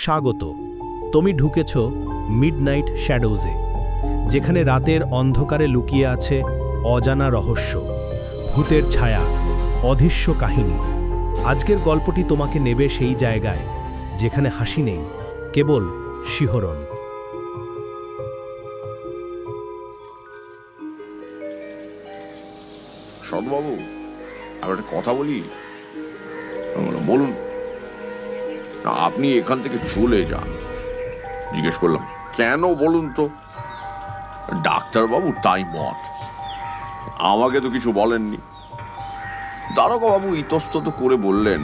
স্বাগত। তুমি ঢুকেছ মিডনাইট শ্যাডোজে, যেখানে রাতের অন্ধকারে লুকিয়ে আছে অজানা রহস্য, ভূতের ছায়া, অদৃশ্য কাহিনী। আজকের গল্পটি তোমাকে নেবে সেই জায়গায় যেখানে হাসি নেই, কেবল শিহরণ। সদবাবু, আর একটা কথা বলি। বলুন। আপনি এখান থেকে চলে যান। জিজ্ঞেস করলাম, কেন বলুন তো? ডাক্তারবাবু তাই মত। আমাকে তো কিছু বলেননি। দারোগাবাবু ইতস্তত করে বললেন,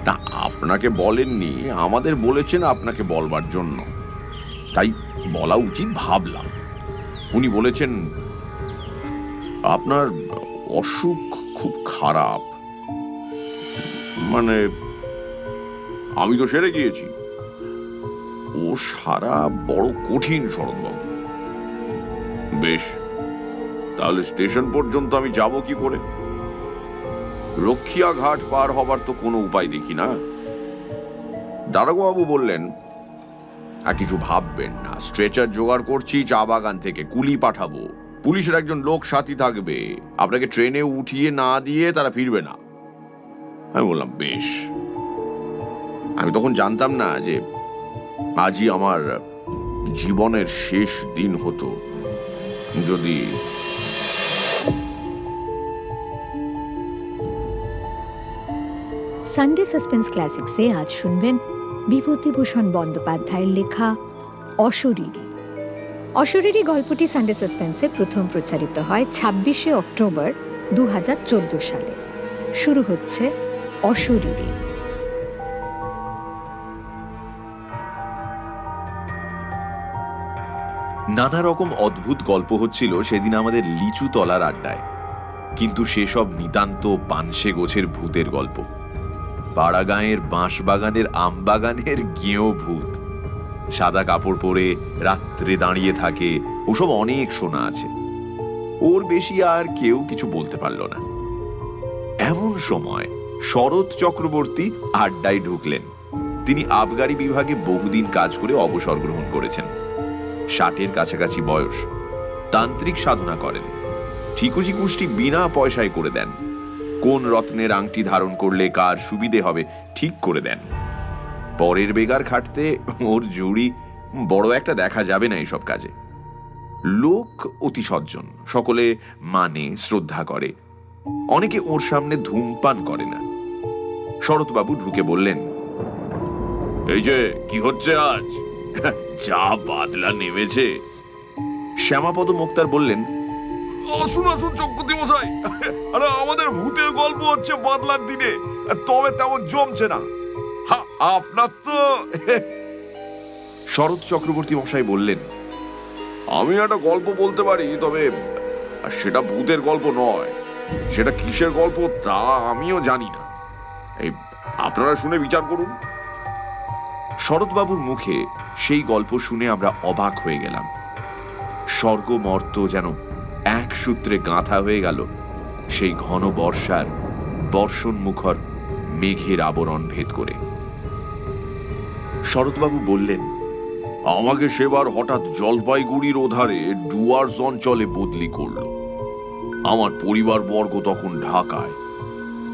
না আপনাকে বলেননি, আমাদের বলেছেন আপনাকে বলবার জন্য, তাই বলা উচিত ভাবলাম। উনি বলেছেন আপনার অসুখ খুব খারাপ। মানে আমি তো সেরে গিয়েছি, ও সারা বড় কঠিন শরৎবাবু। বেশ, তাহলে স্টেশন পর্যন্ত আমি যাব কি করে? রক্ষিয়া ঘাট পার হবার তো কোনো উপায় দেখি না। দারোগাবাবু বললেন, আর কিছু ভাববেন না, স্ট্রেচার জোগাড় করছি চা বাগান থেকে, কুলি পাঠাবো, পুলিশের একজন লোক সাথী থাকবে, আপনাকে ট্রেনে উঠিয়ে না দিয়ে তারা ফিরবে না। আমি বললাম বেশ। আমি তখন জানতাম না যে আজই আমার জীবনের শেষ দিন হতো যদি। সানডে সাসপেন্স ক্লাসিক্সে আজ শুনবেন বিভূতিভূষণ বন্দ্যোপাধ্যায়ের লেখা অশরীরী। অশরীরী গল্পটি সানডে সাসপেন্সে প্রথম প্রচারিত হয় ২৬শে অক্টোবর ২০১৪ সালে। শুরু হচ্ছে অশরীরী। নানা রকম অদ্ভুত গল্প হচ্ছিল সেদিন আমাদের লিচু তলার আড্ডায়, কিন্তু সেসব নিতান্ত পানসে গোছের ভূতের গল্প। পাড়া গাঁয়ের বাঁশবাগানের আমবাগানের গেঁয়ো ভূত, সাদা কাপড় পরে রাত্রে দাঁড়িয়ে থাকে, ওসব অনেক শোনা আছে। ওর বেশি আর কেউ কিছু বলতে পারল না। এমন সময় শরৎ চক্রবর্তী আড্ডায় ঢুকলেন। তিনি আবগারি বিভাগে বহুদিন কাজ করে অবসর গ্রহণ করেছেন। ৬০-এর কাছাকাছি বয়স। তান্ত্রিক সাধনা করেন। ঠিকুজি কুষ্টি বিনা পয়সায় করে দেন। কোন রত্নের আংটি ধারণ করলে কার সুবিধে হবে ঠিক করে দেন। পরের বেগার খাটতে ওর জুড়ি বড় একটা দেখা যাবে না এইসব কাজে। লোক অতি সজ্জন, সকলে মানে শ্রদ্ধা করে। অনেকে ওর সামনে ধূমপান করে না। শরৎবাবু ঢুকে বললেন, এই যে কি হচ্ছে আজ? যা বাদলা নেমেছে। শ্যামাপদ মোক্তার বললেন, আসুন আসুন চক্রবর্তী মশাই, আরে আমাদের ভূতের গল্প হচ্ছে বাদলার দিনে, তবে তেমন জমছে না। আপনার তো। শরৎ চক্রবর্তী মশাই বললেন, আমি একটা গল্প বলতে পারি, তবে সেটা ভূতের গল্প নয়। সেটা কিসের গল্প তা আমিও জানি না। এই আপনারা শুনে বিচার করুন। শরৎবাবুর মুখে সেই গল্প শুনে আমরা অবাক হয়ে গেলাম। স্বর্গ মর্ত যেন এক সূত্রে গাঁথা হয়ে গেল সেই ঘন বর্ষার বর্ষণ মুখর মেঘের আবরণ ভেদ করে। শরৎবাবু বললেন, আমাকে সেবার হঠাৎ জলপাইগুড়ির ওধারে ডুয়ার্স অঞ্চলে বদলি করল। আমার পরিবার বর্গ তখন ঢাকায়,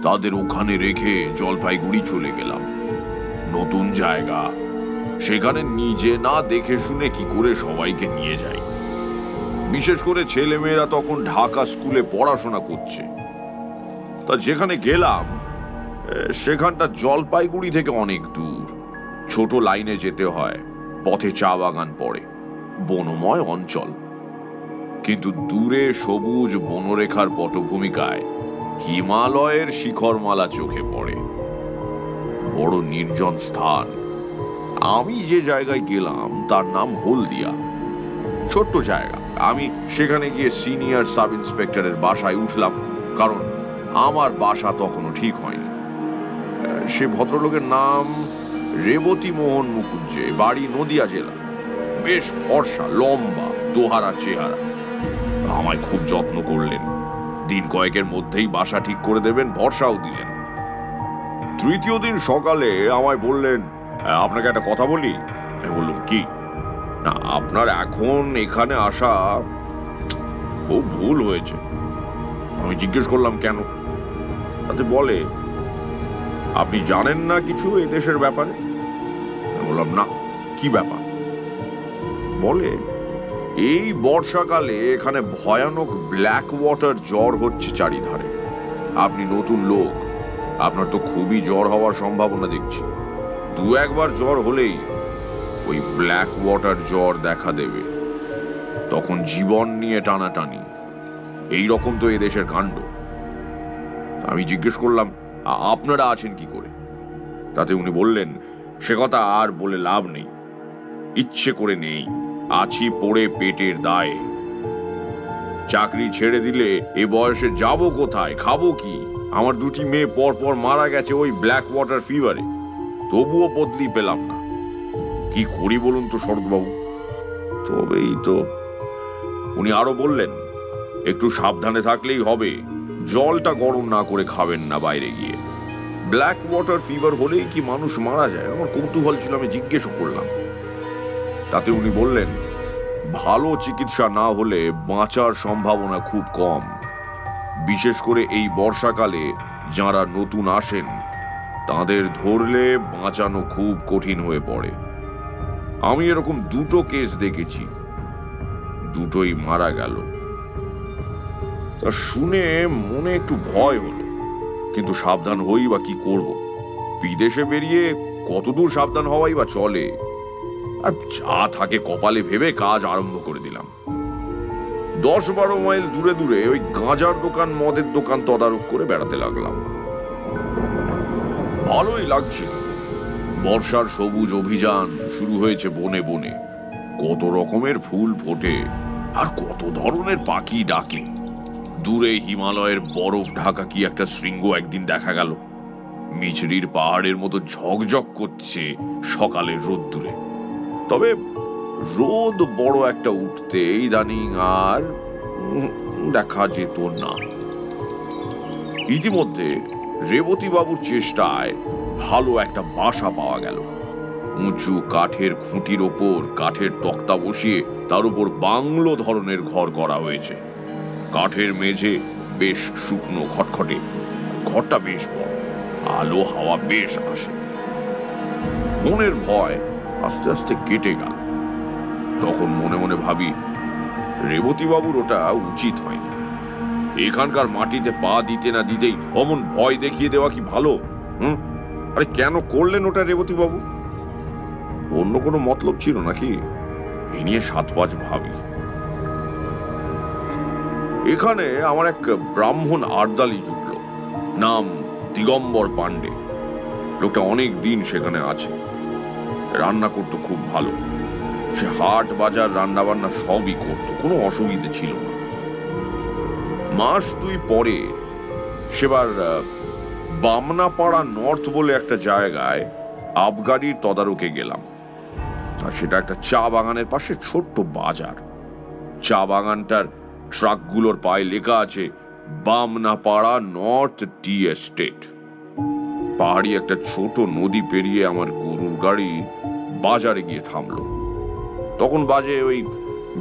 তাদের ওখানে রেখে জলপাইগুড়ি চলে গেলাম। নতুন জায়গা, সেখানে নিজে না দেখে শুনে কি করে সবাইকে নিয়ে যাই। বিশেষ করে ছেলেমেয়েরা তখন ঢাকা স্কুলে পড়াশোনা করছে। তা যেখানে গেলাম সেখানটা জলপাইগুড়ি থেকে অনেক দূর, ছোট লাইনে যেতে হয়, পথে চা বাগান পড়ে, বনময় অঞ্চল। কিন্তু দূরে সবুজ বনরেখার পটভূমিকায় হিমালয়ের শিখরমালা চোখে পড়ে। বড় নির্জন স্থান। আমি যে জায়গায় গেলাম তার নাম হলদিয়া। ছোট্ট জায়গা। আমি সেখানে গিয়ে সিনিয়র সাব ইন্সপেক্টরের বাসায় উঠলাম, কারণ আমার বাসা তখনও ঠিক হয়নি। সে ভদ্রলোকের নাম রেবতী মোহন মুকুজ্জে, বাড়ি নদিয়া জেলা। বেশ ফর্সা, লম্বা, দোহারা চেহারা। আমায় খুব যত্ন করলেন। দিন কয়েকের মধ্যেই বাসা ঠিক করে দেবেন ভরসাও দিলেন। তৃতীয় দিন সকালে আমায় বললেন, আপনাকে একটা কথা বলি। আমি বললাম, কি? না, আপনার এখন এখানে আসা খুব ভুল হয়েছে। আমি জিজ্ঞেস করলাম, কেন? তাতে বলে, আপনি জানেন না কিছু এই দেশের ব্যাপারে? আমি বললাম, না, কি ব্যাপার? বলে, এই বর্ষাকালে এখানে ভয়ানক ব্ল্যাক ওয়াটার জ্বর হচ্ছে চারিধারে। আপনি নতুন লোক, আপনার তো খুবই জ্বর হওয়ার সম্ভাবনা দেখছি। 2-1 বার জ্বর হলেই ওই ব্ল্যাক ওয়াটার জ্বর দেখা দেবে। তখন জীবন নিয়ে টানাটানি। এই রকম তো এদেশের কাণ্ড। আমি জিজ্ঞেস করলাম, আপনারা আছেন কি করে? তাতে উনি বললেন, সে কথা আর বলে লাভ নেই, ইচ্ছে করে নেই, আছি পড়ে পেটের দায়ে। চাকরি ছেড়ে দিলে এ বয়সে যাব কোথায়, খাবো কি? আমার 2টি মেয়ে পর পর মারা গেছে ওই ব্ল্যাক ওয়াটার ফিভারে, তবুও বদলি পেলাম না। কি করি বলুন তো শরৎবাবু? তবেই তো। উনি আরো বললেন, একটু সাবধানে থাকলেই হবে। জলটা গরম না করে খাবেন না বাইরে গিয়ে। ব্ল্যাক ওয়াটার ফিভার হলেই কি মানুষ মারা যায়? আমার কৌতূহল ছিল, আমি জিজ্ঞেস করলাম। তাতে উনি বললেন, ভালো চিকিৎসা না হলে বাঁচার সম্ভাবনা খুব কম। বিশেষ করে এই বর্ষাকালে যারা নতুন আসেন, তাদের ধরলে বাঁচানো খুব কঠিন হয়ে পড়ে। আমি এরকম 2টো কেস দেখেছি, 2টোই মারা গেল। তা শুনে মনে একটু ভয় হলো, কিন্তু সাবধান হই বা কি করব? বিদেশে বেরিয়ে কতদূর সাবধান হওয়াই বা চলে? আর যা থাকে কপালে ভেবে কাজ আরম্ভ করে দিলাম। 10-12 মাইল দূরে দূরে ওই গাঁজার দোকান, মদের দোকান তদারক করে বেড়াতে লাগলাম। ভালোই লাগছিল। বর্ষার সবুজ অভিযান শুরু হয়েছে বনে বনে। কত রকমের ফুল ফোটে আর কত ধরনের পাখি ডাকে। দূরে হিমালয়ের বরফ ঢাকা কি একটা শৃঙ্গ একদিন দেখা গেল। মিছরির পাহাড়ের মতো ঝকঝক করছে সকালের রোদ্দুরে। তবে রোদ বড় একটা উঠতে ইদানিং আর দেখা যেত না। ইতিমধ্যে রেবতী বাবুর চেষ্টায় ভালো একটা বাসা পাওয়া গেল। উঁচু কাঠের খুঁটির ওপর কাঠের তক্তা বসিয়ে তার উপর বাংলো ধরনের ঘর করা হয়েছে। কাঠের মেঝে বেশ শুকনো খটখটে, ঘরটা বেশ বড়, আলো হাওয়া বেশ আসে। মনের ভয় আস্তে আস্তে কেটে গেল। তখন মনে মনে ভাবি, রেবতী বাবুর ওটা উচিত হয়নি। এখানকার মাটিতে পা দিতে না দিতেই অমন ভয় দেখিয়ে দেওয়া কি ভালো? আরে কেন করলেন ওটা রেবতী বাবু? অন্য কোনো মতলব ছিল নাকি? এ নিয়ে 7-5 ভাবি। এখানে আমার এক ব্রাহ্মণ আর্দালি জুটল, নাম দিগম্বর পাণ্ডে। লোকটা অনেক দিন সেখানে আছে। রান্না করতো খুব ভালো। সে হাট বাজার রান্না বান্না সবই করত, কোনো অসুবিধে ছিল না। মাস 2 পরে সেবার বামনাপাড়া নর্থ বলে একটা জায়গায় আবগারির তদারকে গেলাম। আর সেটা একটা চা বাগানের পাশে ছোট্ট বাজার। চা বাগানটার ট্রাকগুলোর পায়ে লেখা আছে বামনাপাড়া নর্থ টি এস্টেট। পাহাড়ি একটা ছোট নদী পেরিয়ে আমার গরুর গাড়ি বাজারে গিয়ে থামলো। তখন বাজে ওই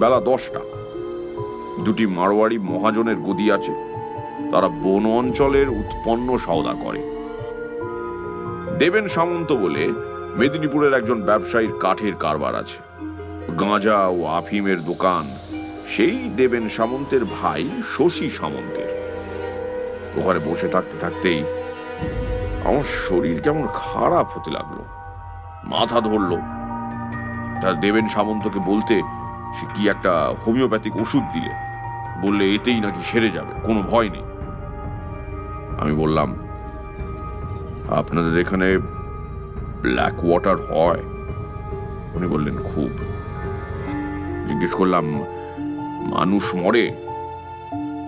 বেলা 10টা। 2টি মারোয়াড়ি মহাজনের গদি আছে। তারা বন অঞ্চলের উৎপন্ন সওদা করে। দেবেন সামন্ত বলে মেদিনীপুরের একজন ব্যবসায়ীর কাঠের কারবার আছে। গাঁজা ও আফিমের দোকান সেই দেবেন সামন্তের ভাই শশী সামন্তের। ওখানে বসে থাকতে থাকতেই আমার শরীর কেমন খারাপ হতে লাগলো, মাথা ধরলো। তার দেবেন সামন্তকে বলতে সে কি একটা হোমিওপ্যাথিক ওষুধ দিলে, বললে এতেই নাকি সেরে যাবে, কোনো ভয় নেই। আমি বললাম, আপনাদের এখানে ব্ল্যাক ওয়াটার হয়? উনি বললেন, খুব। জিজ্ঞেস করলাম, মানুষ মরে?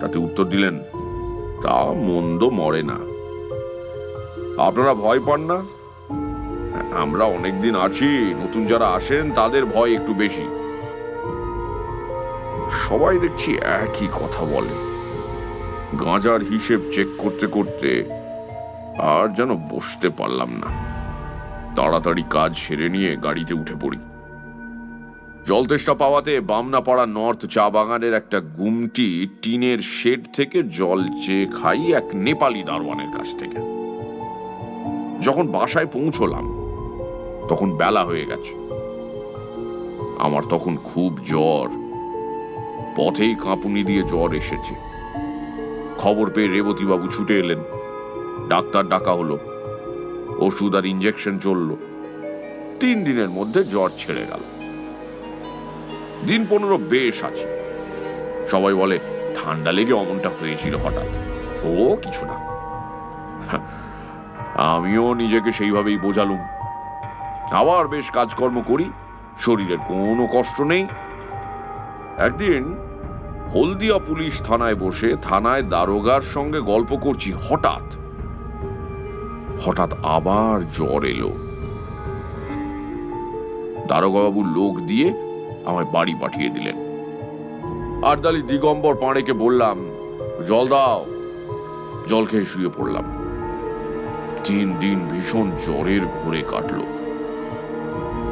তাতে উত্তর দিলেন, তা মন্দ মরে না। আপনারা ভয় পান না? আমরা অনেকদিন আছি, নতুন যারা আসেন তাদের ভয় একটু বেশি। সবাই দেখছি একই কথা বলে। গাঁজার হিসেব চেক করতে করতে আর যেন বসতে পারলাম না। তাড়াতাড়ি কাজ সেরে নিয়ে গাড়িতে উঠে পড়ি। জল তেষ্টা পাওয়াতে বামনাপাড়া নর্থ চা বাগানের একটা গুমটি টিনের শেড থেকে জল চেয়ে খাই এক নেপালি দারোয়ানের কাছ থেকে। যখন বাসায় পৌঁছলাম তখন বেলা হয়ে গেছে। আমার তখন খুব জ্বর, পথেই কাঁপুনি দিয়ে জ্বর এসেছে। খবর পেয়ে রেবতীবাবু ছুটে এলেন, ডাক্তার ডাকা হলো, ওষুধ আর ইঞ্জেকশন চলল। 3 দিনের মধ্যে জ্বর ছেড়ে গেল। দিন 15 বেশ আছে। সবাই বলে ঠান্ডা লেগে অমনটা হয়েছিল হঠাৎ, ও কিছু না। আমিও নিজেকে সেইভাবেই বোঝালুম। আবার বেশ কাজকর্ম করি, শরীরের কোনো কষ্ট নেই। একদিন হলদিয়া পুলিশ থানায় বসে থানায় দারোগার সঙ্গে গল্প করছি, হঠাৎ আবার জ্বর এলো। দারোগাবাবু লোক দিয়ে আমায় বাড়ি পাঠিয়ে দিলেন। আরদালি দিগম্বর পাঁড়েকে বললাম, জল দাও। জল খেয়ে শুয়ে পড়লাম। 3 দিন ভীষণ জ্বরের ঘোরে কাটল।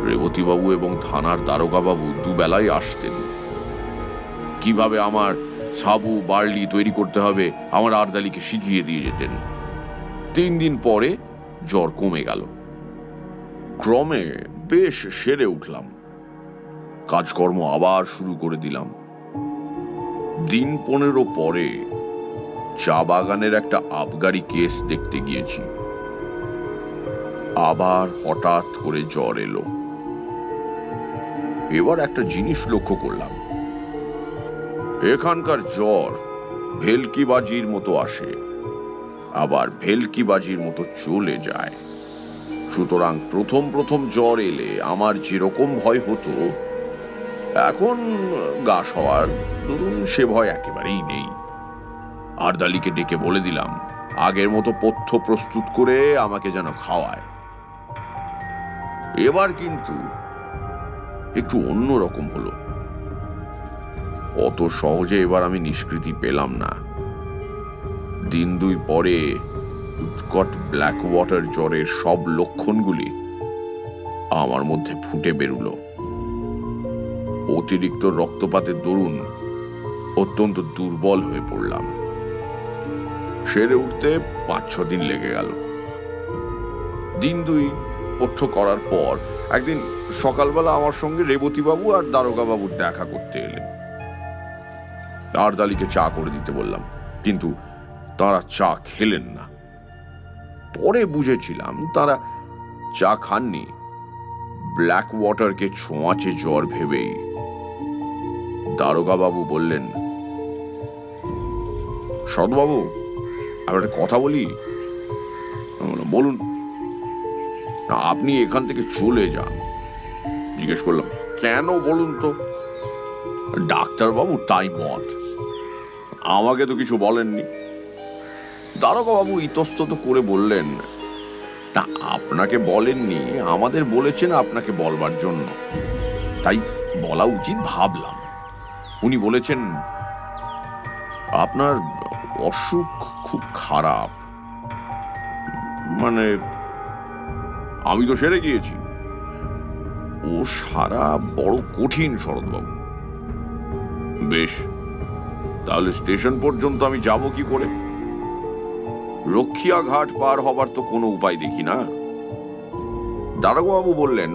রেবতীবাবু এবং থানার দারোগাবাবু দুবেলায় আসতেন। কিভাবে আমার সাবু বার্লি তৈরি করতে হবে আমার আরদালিকে শিখিয়ে দিয়ে যেতেন। 3 দিন পরে জ্বর কমে গেল। ক্রমে বেশ সেরে উঠলাম। কাজকর্ম আবার শুরু করে দিলাম। দিন 15 পরে চা বাগানের একটা আবগারি কেস দেখতে গিয়েছি। আবার হঠাৎ করে জ্বর এলো। এবার একটা জিনিস লক্ষ্য করলাম, এখানকার জ্বর ভেলকিবাজির মতো আসে, আবার ভেলকিবাজির মতো চলে যায়। সুতরাং প্রথম জ্বর এলে আমার যেরকম ভয় হতো, এখন গা সওয়ার ধরুন সে ভয় একেবারেই নেই। আরদালিকে ডেকে বলে দিলাম আগের মতো পথ্য প্রস্তুত করে আমাকে যেন খাওয়ায়। এবার কিন্তু একটু অন্যরকম হলো। অত সহজে এবার আমি নিষ্কৃতি পেলাম না। দিন 2 পরে উৎকট ব্ল্যাক ওয়াটার জ্বরের সব লক্ষণগুলি আমার মধ্যে ফুটে বেরুলো। অতিরিক্ত রক্তপাতের দরুন অত্যন্ত দুর্বল হয়ে পড়লাম। সেরে উঠতে 5-6 দিন লেগে গেল। দিন 2 পথ্য করার পর একদিন সকালবেলা আমার সঙ্গে রেবতীবাবু আর দারোগাবাবুর দেখা করতে এলেন। আরদালিকে চা করে দিতে বললাম, কিন্তু তারা চা খেলেন না। পরে বুঝেছিলাম তারা চা খাননি ব্ল্যাক ওয়াটারকে ছোঁয়াচে জ্বর ভেবেই। দারোগাবাবু বললেন, সদবাবু আমি একটা কথা বলি। বলুন। আপনি এখান থেকে চলে যান। জিজ্ঞেস করলাম, কেন বলুন তো? ডাক্তারবাবু তাই মত। আমাকে তো কিছু বলেননি। দারোগাবাবু ইতস্তত করে বললেন, তা আপনাকে বলেননি, আমাদের বলেছেন আপনাকে বলবার জন্য, তাই বলা উচিত ভাবলাম। উনি বলেছেন আপনার অসুখ খুব খারাপ। মানে আমি তো সেরে গিয়েছি, ও সারা বড় কঠিন শরৎবাবু। বেশ, তাহলে স্টেশন পর্যন্ত আমি যাব কি করে? রক্ষিয়া ঘাট পার হবার তো কোনো উপায় দেখি না। দারোগাবাবু বললেন,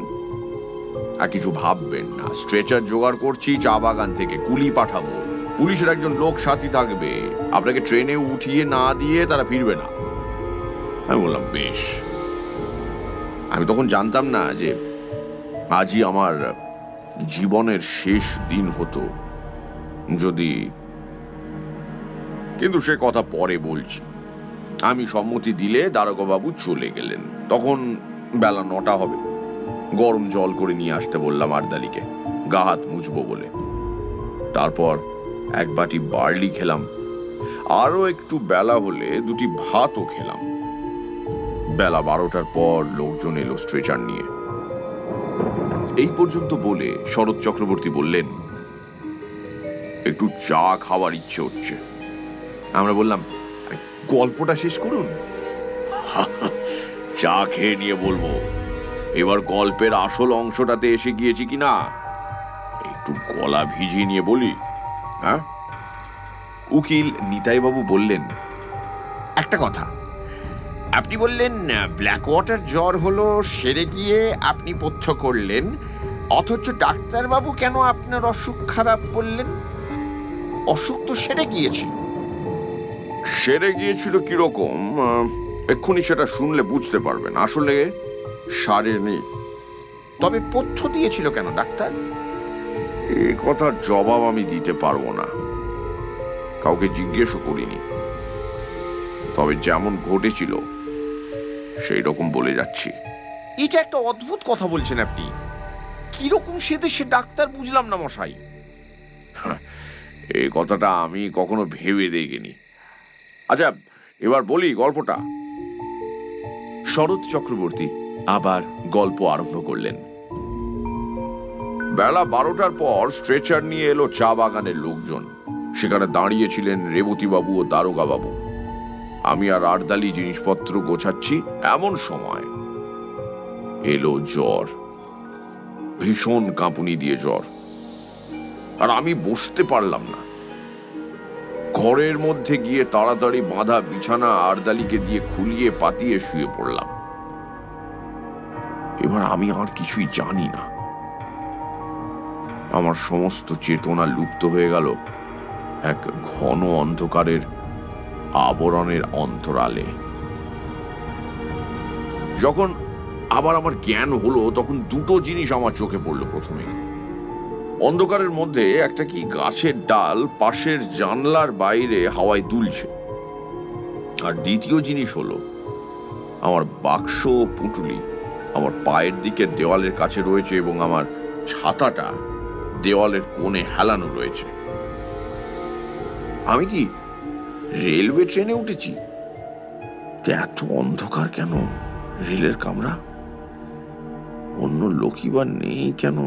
আর কিছু ভাববেন না, স্ট্রেচার জোগাড় করছি চা বাগান থেকে, কুলি পাঠাবো, পুলিশের একজন লোক সাথী থাকবে, আপনাকে ট্রেনে উঠিয়ে না দিয়ে তারা ফিরবে না। আমি বললাম বেশ। আমি তখন জানতাম না যে আজই আমার জীবনের শেষ দিন হতো যদি, কিন্তু সে কথা পরে বলছি। আমি সম্মতি দিলে দারোগাবাবু চলে গেলেন। তখন বেলা 9টা হবে। গরম জল করে নিয়ে আসতে বললাম আরদালিকে, গা হাত মুছবো বলে। তারপর 1 বাটি বার্লি খেলাম। আরো একটু বেলা হলে 2টি ভাতও খেলাম। বেলা 12টার পর লোকজন এলো স্ট্রেচার নিয়ে। এই পর্যন্ত বলে শরৎ চক্রবর্তী বললেন, একটু চা খাওয়ার ইচ্ছে হচ্ছে। আমরা বললাম, গল্পটা শেষ করুন, চা খেয়ে নিয়ে বলবো। এবার গল্পের আসল অংশটাতে এসে গিয়েছি কিনা একটু গলা ভিজিয়ে নিয়ে বলি। হ্যাঁ, উকিল নিতাইবাবু বললেন, একটা কথা, আপনি বললেন ব্ল্যাক ওয়াটার জ্বর হলো, সেরে গিয়ে আপনি পথ্য করলেন, অথচ ডাক্তারবাবু কেন আপনার অসুখ খারাপ বললেন? অসুখ তো সেরে গিয়েছিল। সেরে গিয়েছিল কিরকম, এক্ষুনি সেটা শুনলে বুঝতে পারবেন। আসলে সারেনি। তবে পথ্য দিয়েছিল কেন ডাক্তার? এই কথার জবাব আমি দিতে পারবো না, কাউকে জিজ্ঞেসও করিনি। তবে যেমন ঘটেছিল সেই রকম বলে যাচ্ছি। এটা একটা অদ্ভুত কথা বলছেন আপনি। কিরকম সে দেশে ডাক্তার বুঝলাম না মশাই। এই কথাটা আমি কখনো ভেবে দেখিনি। আচ্ছা, এবার বলি গল্পটা। শরৎ চক্রবর্তী আবার গল্প আরম্ভ করলেন। বেলা 12টার পর স্ট্রেচার নিয়ে এলো চা বাগানের লোকজন। সেখানে দাঁড়িয়েছিলেন রেবতীবাবু ও দারোগা বাবু। আমি আর আর্দালি জিনিসপত্র গোছাচ্ছি, এমন সময় এলো জ্বর। ভীষণ কাঁপুনি দিয়ে জ্বর, আর আমি বসতে পারলাম না। ঘরের মধ্যে গিয়ে তাড়াতাড়ি বাঁধা বিছানা আর্দালিকে দিয়ে খুলিয়ে পাতিয়ে শুয়ে পড়লাম। এবার আমি আর কিছুই জানি না। আমার সমস্ত চেতনা লুপ্ত হয়ে গেল এক ঘন অন্ধকারের আবরণের অন্তরালে। যখন আবার আমার জ্ঞান হলো, তখন দুটো জিনিস আমার চোখে পড়লো। প্রথমে অন্ধকারের মধ্যে একটা কি গাছের ডাল পাশের জানলার বাইরে হাওয়ায় দুলছে। আর দ্বিতীয় জিনিস হলো আমার বাক্স ও পুঁটুলি আমার পায়ের দিকে দেওয়ালের কাছে রয়েছে এবং আমার ছাতাটা দেওয়ালের কোণে হেলানো রয়েছে। আমি কি রেলওয়ে ট্রেনে উঠেছি? এত অন্ধকার কেন? রেলের কামরা, অন্য লোকই বা নেই কেন?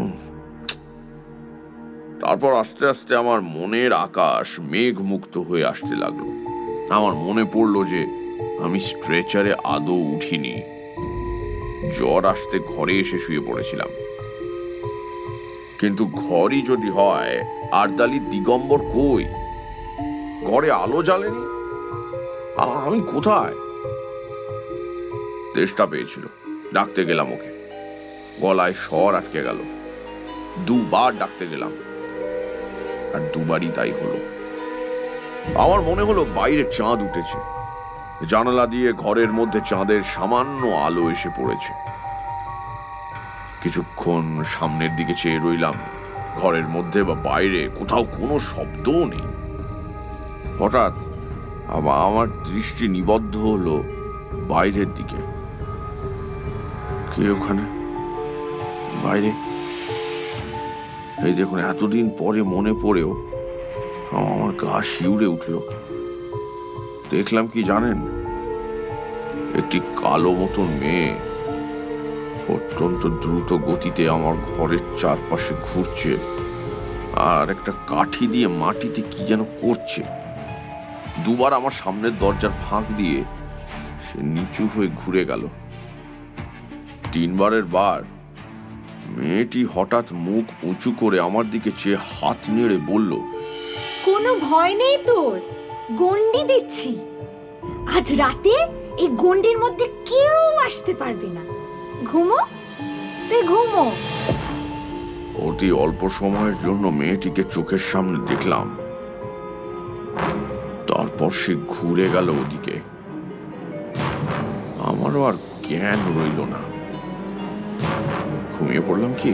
তারপর আস্তে আস্তে আমার মনের আকাশ মেঘ মুক্ত হয়ে আসতে লাগলো। আমার মনে পড়লো যে আমি স্ট্রেচারে আদৌ উঠিনি। জ্বর আসতে ঘরে এসে শুয়ে পড়েছিলাম। কিন্তু ঘরই যদি হয়, আর্দালি দিগম্বর কই? ঘরে আলো জ্বালেনি। আমি কোথায়? তেষ্টা পেয়েছিল, ডাকতে গেলাম ওকে। গলায় স্বর আটকে গেল। দুবার ডাকতে গেলাম, আর দুবারই তাই হলো। আমার মনে হলো বাইরে চাঁদ উঠেছে। জানালা দিয়ে ঘরের মধ্যে চাঁদের সামান্য আলো এসে পড়েছে। কিছুক্ষণ সামনের দিকে চেয়ে রইলাম। ঘরের মধ্যে বা বাইরে কোথাও কোনো শব্দও নেই। হঠাৎ আমার দৃষ্টি নিবদ্ধ হলো বাইরের দিকে। কে ওখানে বাইরে? এই দেখুন, এতদিন পরে মনে পড়েও আমার গা শিউরে উঠল। দেখলাম কি জানেন? একটি কালো মতন মেয়ে অত্যন্ত দ্রুত গতিতে আমার ঘরের চারপাশে ঘুরছে, আর একটা কাঠি দিয়ে মাটিতে কি যেন করছে। দুবার আমার সামনের দরজার ফাঁক দিয়ে সে নিচু হয়ে ঘুরে গেল। তিনবারের বার মেয়েটি হঠাৎ মুখ উঁচু করে আমার দিকে চেয়ে হাত নেড়ে বলল, কোনো ভয় নেই তোর, গন্ডি দিচ্ছি। আজ রাতে এই গন্ডির মধ্যে কেউ আসতে পারবে না। ঘুমো, তুই ঘুমো। অতি অল্প সময়ের জন্য মেয়েটিকে চোখের সামনে দেখলাম। তারপর সে ঘুরে গেল ওদিকে। আমারও আর জ্ঞান রইল না। ঘুমিয়ে পড়লাম কি?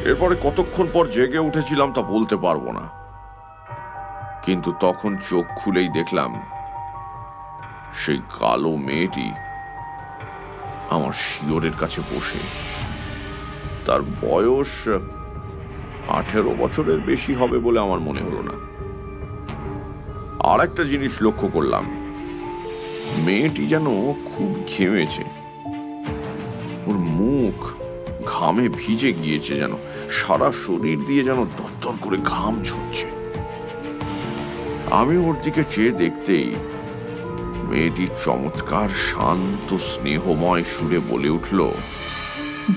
এরপরে কতক্ষণ পর জেগে উঠেছিলাম তা বলতে পারবো না, কিন্তু তখন চোখ খুলেই দেখলাম সেই কালো মেয়েটি আমার শিয়রের কাছে বসে। তার বয়স 18 বছরের বেশি হবে বলে আমার মনে হলো না। আর একটা জিনিস লক্ষ্য করলাম, মেয়েটি যেন খুব ঘেমেছে। ওর মুখ ঘামে ভিজে গিয়েছে, যেন সারা শরীর দিয়ে যেন দরদর করে ঘাম ঝরছে। আমি ওর দিকে চেয়ে দেখতেই মেয়েটি চমৎকার শান্ত স্নেহময় সুরে বলে উঠল,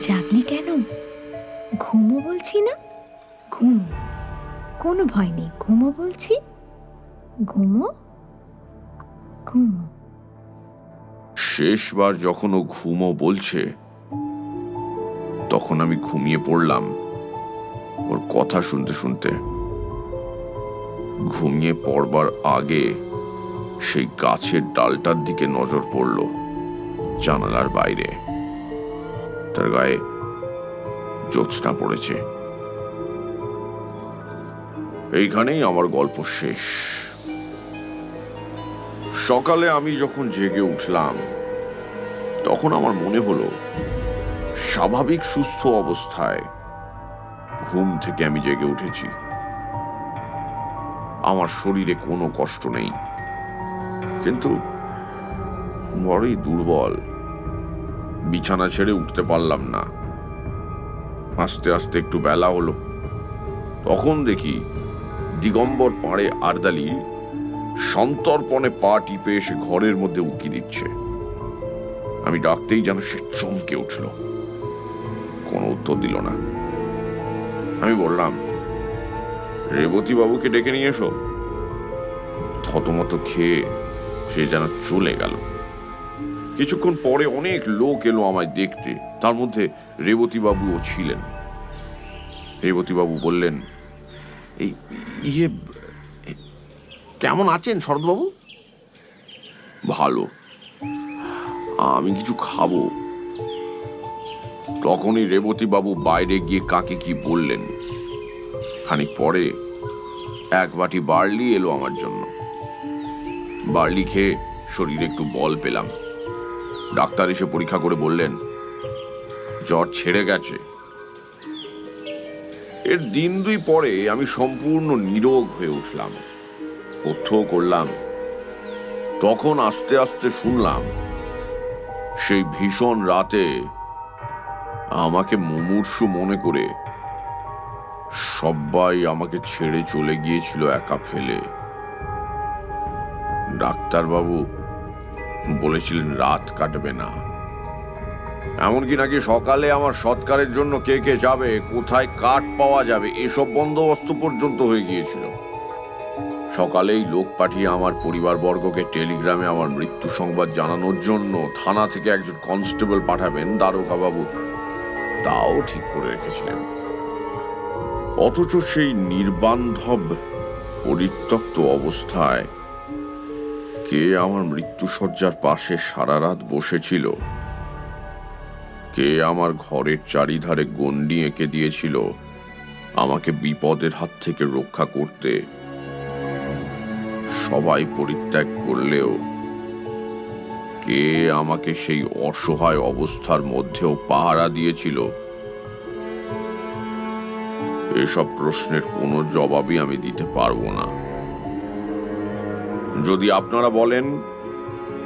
জাগলি কেন? ঘুমো বলছি না, ঘুমো, কোনো ভয় নেই, ঘুমো বলছি, ঘুমো ঘুমো। শেষবার যখন ও ঘুমো বলছে তখন আমি ঘুমিয়ে পড়লাম ওর কথা শুনতে শুনতে। ঘুমিয়ে পড়বার আগে সেই গাছের ডালটার দিকে নজর পড়ল জানালার বাইরে। তার গায়ে জ্যোৎস্না পড়েছে। এইখানেই আমার গল্প শেষ। সকালে আমি যখন জেগে উঠলাম তখন আমার মনে হলো স্বাভাবিক সুস্থ অবস্থায় ঘুম থেকে আমি জেগে উঠেছি। আমার শরীরে কোনো কষ্ট নেই, কিন্তু বড়ই দুর্বল। বিছানা ছেড়ে উঠতে পারলাম না। আস্তে আস্তে একটু বেলা হলো, তখন দেখি দিগম্বর পাড়ে আরদালি সন্তর্পণে পা টিপে এসে ঘরের মধ্যে উকি দিচ্ছে। আমি ডাকতেই যেন সে চমকে উঠল, কোনো উত্তর দিল না। আমি বললাম, রেবতী বাবুকে ডেকে নিয়ে এসো। থতমত খেয়ে সে যেন চলে গেল। কিছুক্ষণ পরে অনেক লোক এলো আমায় দেখতে, তার মধ্যে রেবতী বাবুও ছিলেন। রেবতী বাবু বললেন, এই ইয়ে কেমন আছেন শরৎবাবু? ভালো, আমি কিছু খাবো। তখনই রেবতী বাবু বাইরে গিয়ে কাকে কি বললেন। খানিক পরে এক বাটি বার্লি এলো আমার জন্য। বার্লি খেয়ে শরীরে একটু বল পেলাম। ডাক্তার এসে পরীক্ষা করে বললেন, জ্বর ছেড়ে গেছে। এর দিন দুই পরে আমি সম্পূর্ণ নিরোগ হয়ে উঠলাম, পথ্যও করলাম। তখন আস্তে আস্তে শুনলাম সেই ভীষণ রাতে আমাকে মুমূর্ষু মনে করে সবাই আমাকে ছেড়ে চলে গিয়েছিল একা ফেলে। ডাক্তারবাবু বলেছিলেন রাত কাটবে না, এমনকি নাকি সকালে আমার সৎকারের জন্য কে কে যাবে, কোথায় কাঠ পাওয়া যাবে, এসব বন্দোবস্ত পর্যন্ত হয়ে গিয়েছিল। সকালেই লোক পাঠিয়ে আমার পরিবারবর্গকে টেলিগ্রামে আমার মৃত্যু সংবাদ জানানোর জন্য থানা থেকে একজন কনস্টেবল পাঠাবেন দারোগা বাবু, তাও ঠিক করে রেখেছিলেন। অথচ সেই নির্বান্ধব পরিত্যক্ত অবস্থায় কে আমার মৃত্যুশয্যার পাশে সারা রাত বসেছিল, কে আমার ঘরের চারিধারে গণ্ডি এঁকে দিয়েছিল আমাকে বিপদের হাত থেকে রক্ষা করতে। সবাই পরিত্যাগ করলেও কে আমাকে সেই অসহায় অবস্থার মধ্যেও পাহারা দিয়েছিল, এসব প্রশ্নের কোনো জবাবই আমি দিতে পারবো না। যদি আপনারা বলেন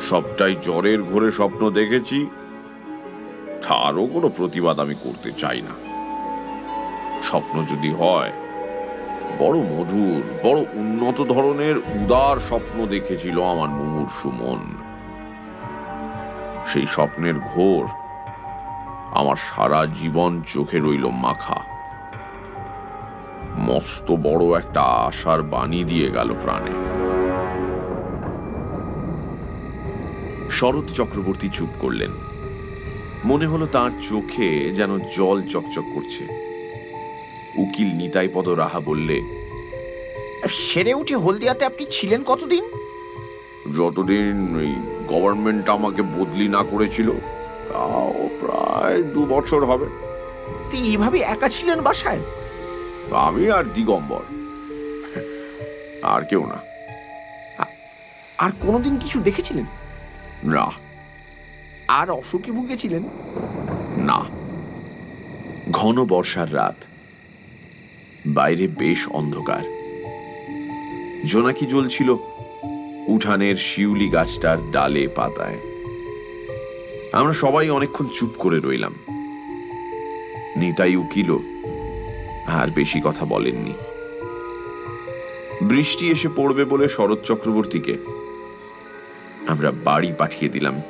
সবটাই জ্বরের ঘোরে স্বপ্ন দেখেছি, তারও কোনো প্রতিবাদ আমি করতে চাই না। স্বপ্ন যদি হয়, বড় মধুর, বড় উন্নত ধরনের উদার স্বপ্ন দেখেছিল আমার মুমূর্ষু মন। সেই স্বপ্নের ঘোর আমার সারা জীবন চোখে রইল মাখা। মস্ত বড় একটা আশার বাণী দিয়ে গেল প্রাণে। শরৎ চক্রবর্তী চুপ করলেন। মনে হলো তার চোখে যেন জল চকচক করছে। উকিল নিতাইপদ রাহা বললে, সেরে উঠে হলদিয়াতে আপনি ছিলেন কতদিন? যতদিন এই গভর্নমেন্ট আমাকে বদলি না করেছিল, তাও প্রায় 2 বছর হবে। তো এইভাবে একা ছিলেন বাসায়? আমি আর দিগম্বর, আর কেউ না। আর কোনোদিন কিছু দেখেছিলেন? না। আর অসুখে ভুগেছিলেন? না। ঘন বর্ষার রাত, বাইরে বেশ অন্ধকার। জোনাকি জ্বলছিল উঠানের শিউলি গাছটার ডালে পাতায়। আমরা সবাই অনেকক্ষণ চুপ করে রইলাম। নিতাই উকিলও আর বেশি কথা বলেননি। বৃষ্টি এসে পড়বে বলে শরৎ চক্রবর্তীকে আমরা বাড়ি পাঠিয়ে দিলাম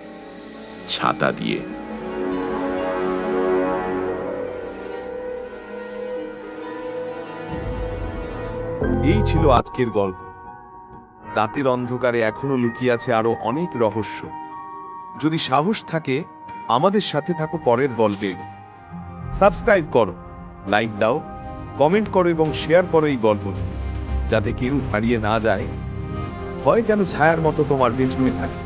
ছাতা দিয়ে। এই ছিল আজকের গল্প। রাতের অন্ধকারে এখনো লুকিয়ে আছে আরো অনেক রহস্য। যদি সাহস থাকে আমাদের সাথে থাকো পরের গল্পে। সাবস্ক্রাইব করো, লাইক দাও, কমেন্ট করো এবং শেয়ার করো এই গল্পটি, যাতে কেউ হারিয়ে না যায়। ভয় কেন ছায়ার মতো তোমার পেছনে থাকে।